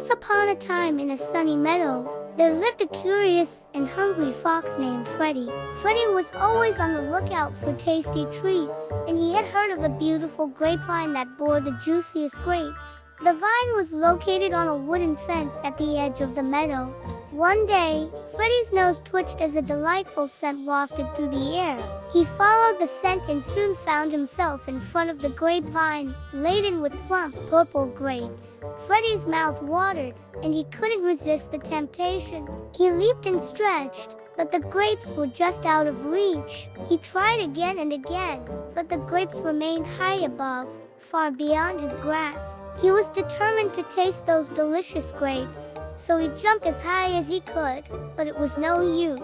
Once upon a time in a sunny meadow, there lived a curious and hungry fox named Freddie. Freddie was always on the lookout for tasty treats, and he had heard of a beautiful grapevine that bore the juiciest grapes. The vine was located on a wooden fence at the edge of the meadow. One day, Freddie's nose twitched as a delightful scent wafted through the air. He followed the scent and soon found himself in front of the grapevine, laden with plump purple grapes. Freddie's mouth watered, and he couldn't resist the temptation. He leaped and stretched, but the grapes were just out of reach. He tried again and again, but the grapes remained high above, far beyond his grasp. He was determined to taste those delicious grapes, so he jumped as high as he could, but it was no use.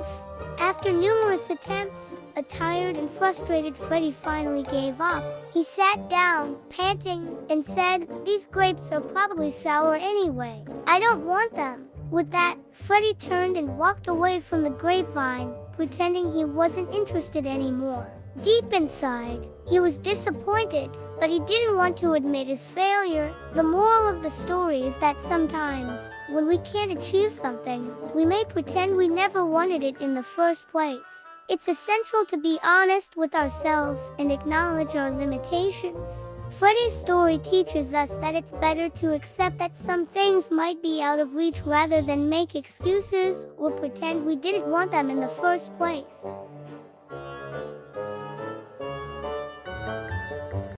After numerous attempts, a tired and frustrated Freddie finally gave up. He sat down, panting, and said, "These grapes are probably sour anyway. I don't want them." With that, Freddie turned and walked away from the grapevine, pretending he wasn't interested anymore. Deep inside, he was disappointed, but he didn't want to admit his failure. The moral of the story is that sometimes, when we can't achieve something, we may pretend we never wanted it in the first place. It's essential to be honest with ourselves and acknowledge our limitations. Freddie's story teaches us that it's better to accept that some things might be out of reach rather than make excuses or pretend we didn't want them in the first place.